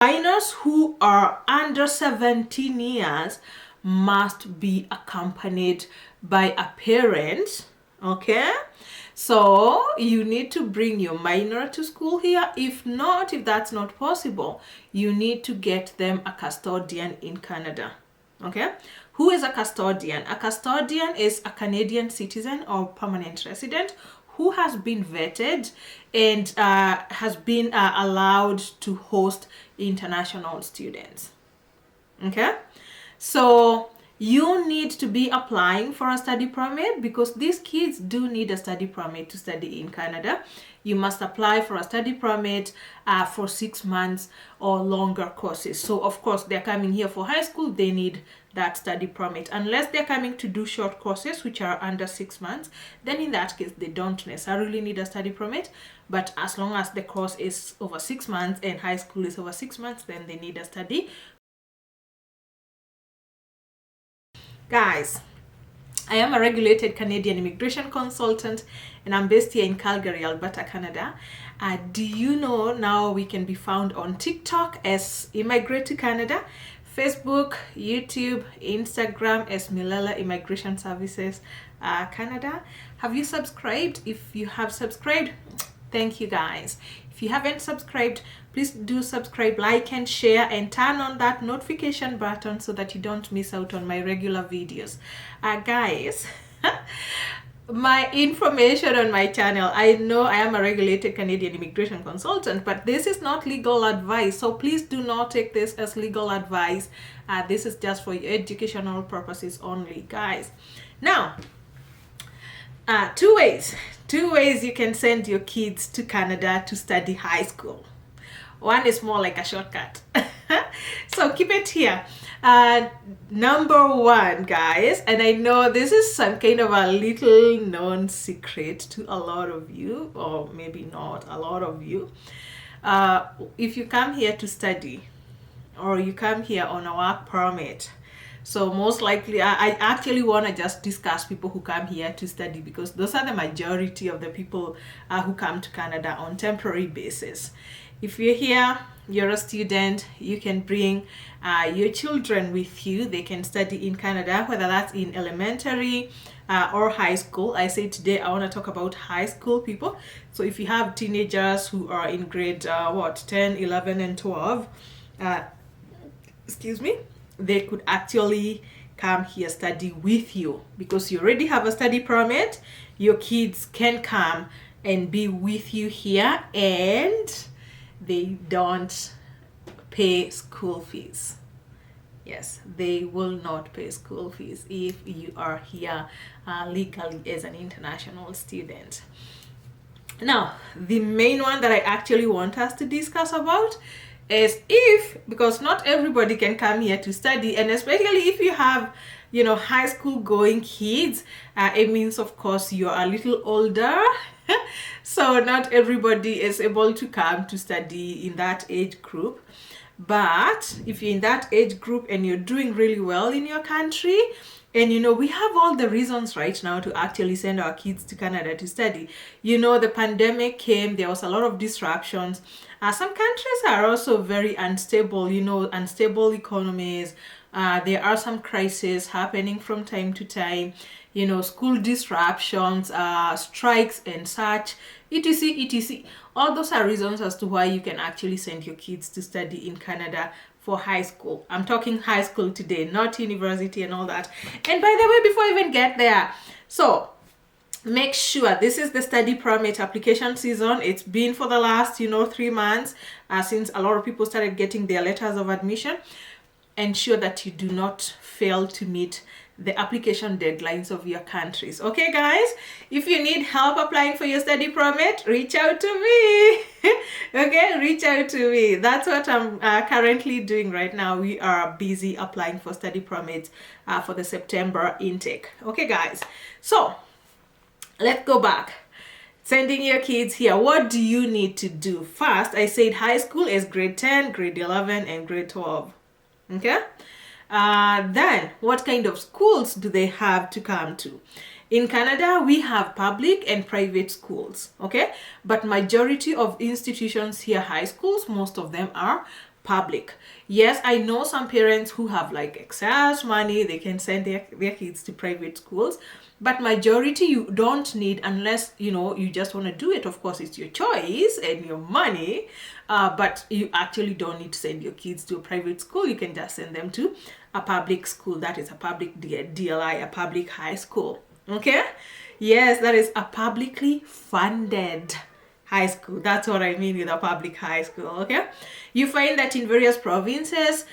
Minors who are under 17 years must be accompanied by a parent. Okay, so you need to bring your minor to school here. If not, if that's not possible, you need to get them a custodian in Canada. Okay, who is a custodian? A custodian is a Canadian citizen or permanent resident who has been vetted and has been allowed to host international students. Okay, so you need to be applying for a study permit because these kids do need a study permit to study in Canada. You must apply for a study permit for 6 months or longer courses. So of course they're coming here for high school, they need that study permit. Unless they're coming to do short courses which are under 6 months, then in that case they don't necessarily need a study permit. But as long as the course is over 6 months and high school is over 6 months, then they need a study. Guys, I am a regulated Canadian immigration consultant and I'm based here in Calgary, Alberta, Canada. Do you know now we can be found on TikTok as Immigrate to Canada, Facebook, YouTube, Instagram as Milele Immigration Services Canada. Have you subscribed? If you have subscribed, thank you guys. If you haven't subscribed, please do subscribe, like and share, and turn on that notification button so that you don't miss out on my regular videos. Guys, my information on my channel, I know I am a regulated Canadian immigration consultant, but this is not legal advice, so please do not take this as legal advice. This is just for your educational purposes only, guys. Now, two ways you can send your kids to Canada to study high school. One is more like a shortcut. So keep it here. Number one, guys, and I know this is some kind of a little known secret to a lot of you, or maybe not a lot of you. If you come here to study or you come here on a work permit, so most likely, I actually want to just discuss people who come here to study because those are the majority of the people who come to Canada on temporary basis. If you're here, you're a student, you can bring your children with you. They can study in Canada, whether that's in elementary or high school. I say today I want to talk about high school people. So if you have teenagers who are in grade 10, 11 and 12, excuse me, they could actually come here study with you because you already have a study permit. Your kids can come and be with you here and they don't pay school fees. Yes, they will not pay school fees if you are here legally as an international student. Now, the main one that I actually want us to discuss about is because not everybody can come here to study, and especially if you have high school going kids, it means of course you're a little older. So not everybody is able to come to study in that age group. But if you're in that age group and you're doing really well in your country, and we have all the reasons right now to actually send our kids to Canada to study. The pandemic came, there was a lot of disruptions. Some countries are also very unstable, unstable economies. There are some crises happening from time to time, school disruptions, strikes and such, etc, etc. All those are reasons as to why you can actually send your kids to study in Canada for high school. I'm talking high school today, not university and all that. And by the way, before I even get there, so make sure this is the study permit application season. It's been for the last 3 months since a lot of people started getting their letters of admission. Ensure that you do not fail to meet the application deadlines of your countries. Okay, guys, if you need help applying for your study permit, reach out to me. Okay, reach out to me. That's what I'm currently doing right now. We are busy applying for study permits for the September intake. Okay, guys, so let's go back. Sending your kids here, what do you need to do? First, I said high school is grade 10, grade 11 and grade 12. Okay, then what kind of schools do they have to come to? In Canada, we have public and private schools, okay? But majority of institutions here, high schools, most of them are public. Yes, I know some parents who have like excess money, they can send their kids to private schools, but majority you don't need, unless you just want to do it. Of course, it's your choice and your money, but you actually don't need to send your kids to a private school. You can just send them to a public school, that is a public DLI, a public high school. Okay, yes, that is a publicly funded high school. That's what I mean with a public high school. Okay, you find that in various provinces,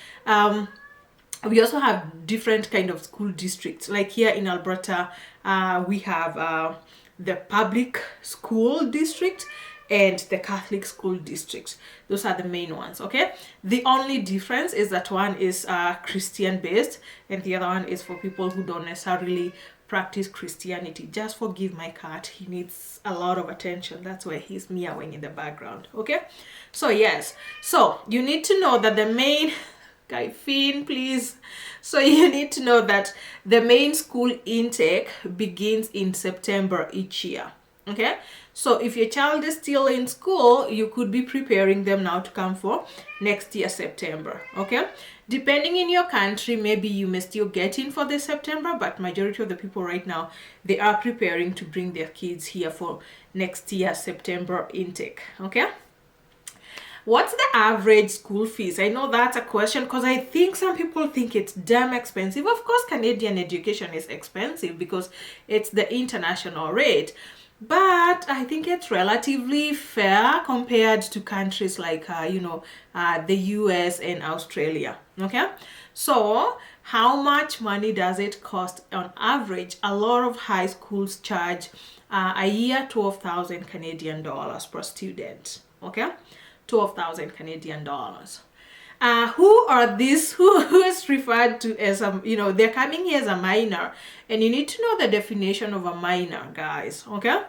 we also have different kind of school districts. Like here in Alberta, we have the public school district and the Catholic school district. Those are the main ones. Okay, the only difference is that one is Christian based and the other one is for people who don't necessarily practice Christianity. Just forgive my cat, he needs a lot of attention, that's why he's meowing in the background. Okay, so yes, so you need to know that the main Guy Finn, please. So you need to know that the main school intake begins in September each year. Okay, so if your child is still in school, you could be preparing them now to come for next year September. Okay, depending in your country, maybe you may still get in for this September, but majority of the people right now, they are preparing to bring their kids here for next year September intake. Okay, what's the average school fees? I know that's a question because I think some people think it's damn expensive. Of course, Canadian education is expensive because it's the international rate, but I think it's relatively fair compared to countries like the US and Australia. Okay, so how much money does it cost on average? A lot of high schools charge a year 12,000 Canadian dollars per student. Okay, 12,000 Canadian dollars. Who are these? Who is referred to as they're coming here as a minor, and you need to know the definition of a minor, guys. Okay,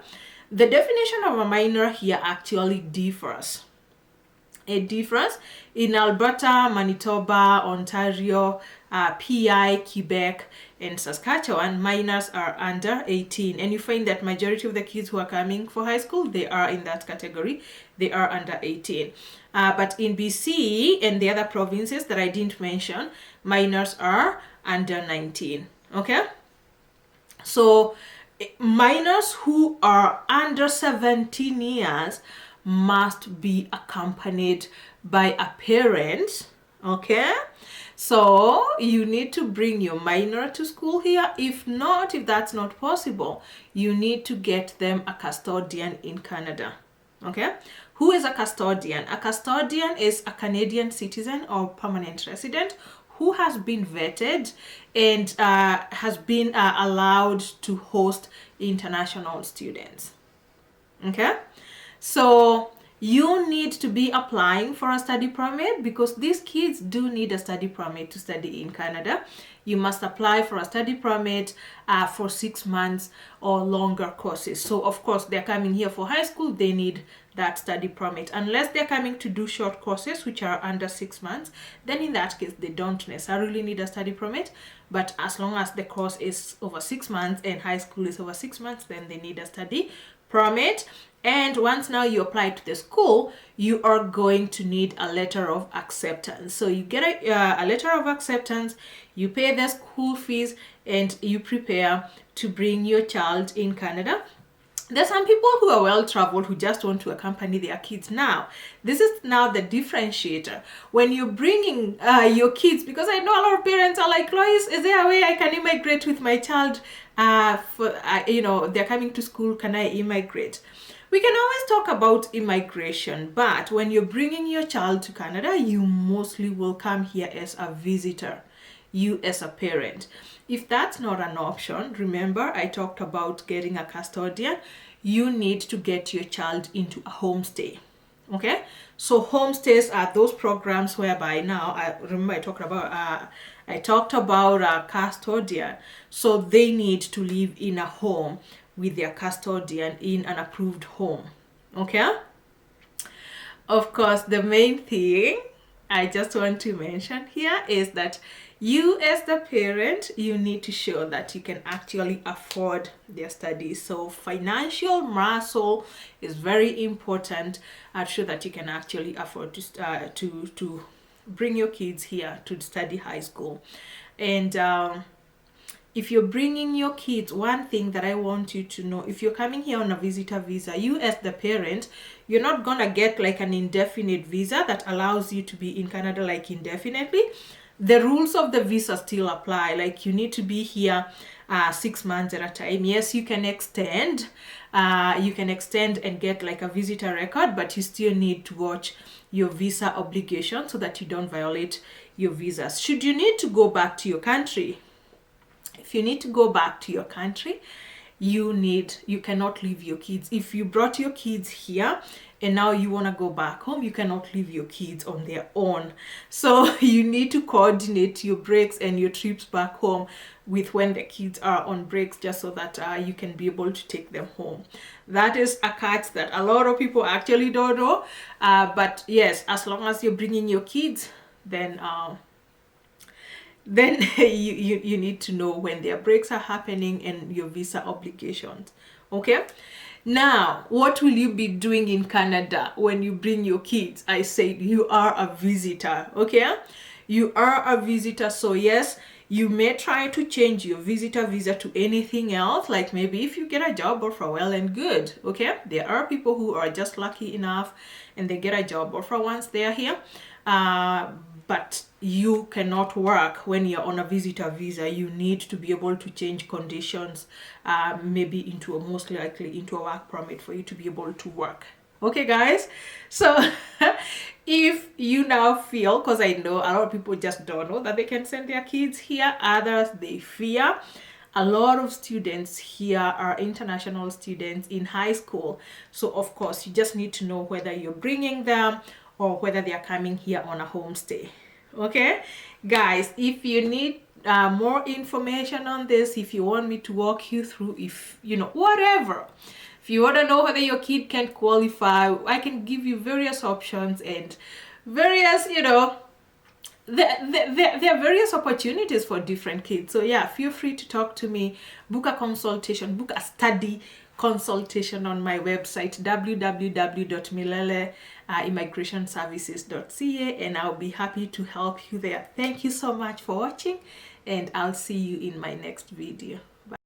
the definition of a minor here actually differs. It differs in Alberta, Manitoba, Ontario, PI, Quebec, and Saskatchewan. Minors are under 18, and you find that majority of the kids who are coming for high school, they are in that category. They are under 18. But in BC and the other provinces that I didn't mention, minors are under 19. Okay, so minors who are under 17 years must be accompanied by a parent. Okay, so you need to bring your minor to school here. If that's not possible, you need to get them a custodian in Canada. Okay, who is a custodian? A custodian is a Canadian citizen or permanent resident who has been vetted and has been allowed to host international students. Okay, so you need to be applying for a study permit because these kids do need a study permit to study in Canada. You must apply for a study permit for 6 months or longer courses. So of course they're coming here for high school, they need that study permit. Unless they're coming to do short courses which are under 6 months, then in that case they don't necessarily need a study permit. But as long as the course is over 6 months and high school is over 6 months, then they need a study permit. And once now you apply to the school, you are going to need a letter of acceptance. So you get a letter of acceptance, you pay the school fees, and you prepare to bring your child in Canada. There's some people who are well-traveled who just want to accompany their kids. Now, this is now the differentiator. When you're bringing your kids, because I know a lot of parents are like, Lois, is there a way I can immigrate with my child? They're coming to school, can I immigrate? We can always talk about immigration, but when you're bringing your child to Canada, you mostly will come here as a visitor, you as a parent. If that's not an option, remember I talked about getting a custodian. You need to get your child into a homestay. Okay, so homestays are those programs whereby now I talked about a custodian, so they need to live in a home with their custodian in an approved home. Okay, of course the main thing I just want to mention here is that you as the parent, you need to show that you can actually afford their studies. So financial muscle is very important. Show that you can actually afford to bring your kids here to study high school. And if you're bringing your kids, one thing that I want you to know, if you're coming here on a visitor visa, you as the parent, you're not gonna get like an indefinite visa that allows you to be in Canada like indefinitely. The rules of the visa still apply. Like, you need to be here 6 months at a time. Yes, you can extend. You can extend and get like a visitor record, but you still need to watch your visa obligation so that you don't violate your visas. Should you need to go back to your country, if you need to go back to your country, you cannot leave your kids. If you brought your kids here and now you want to go back home, you cannot leave your kids on their own. So you need to coordinate your breaks and your trips back home with when the kids are on breaks, just so that you can be able to take them home. That is a catch that a lot of people actually don't know. But yes, as long as you're bringing your kids, then you need to know when their breaks are happening and your visa obligations. Okay, now what will you be doing in Canada when you bring your kids? I said you are a visitor. Okay, you are a visitor. So yes, you may try to change your visitor visa to anything else, like maybe if you get a job offer, well and good. Okay, there are people who are just lucky enough and they get a job offer once they are here. But you cannot work when you're on a visitor visa. You need to be able to change conditions, maybe most likely into a work permit for you to be able to work. Okay, guys, so if you now feel, because I know a lot of people just don't know that they can send their kids here, others they fear. A lot of students here are international students in high school, so of course you just need to know whether you're bringing them or whether they are coming here on a homestay. Okay, guys, if you need more information on this, if you want me to walk you through, if you know, whatever, if you want to know whether your kid can qualify, I can give you various options and various, you know, there are various opportunities for different kids. So yeah, feel free to talk to me, book a consultation, book a study consultation on my website, www.milele.immigrationservices.ca, and I'll be happy to help you there. Thank you so much for watching, and I'll see you in my next video. Bye.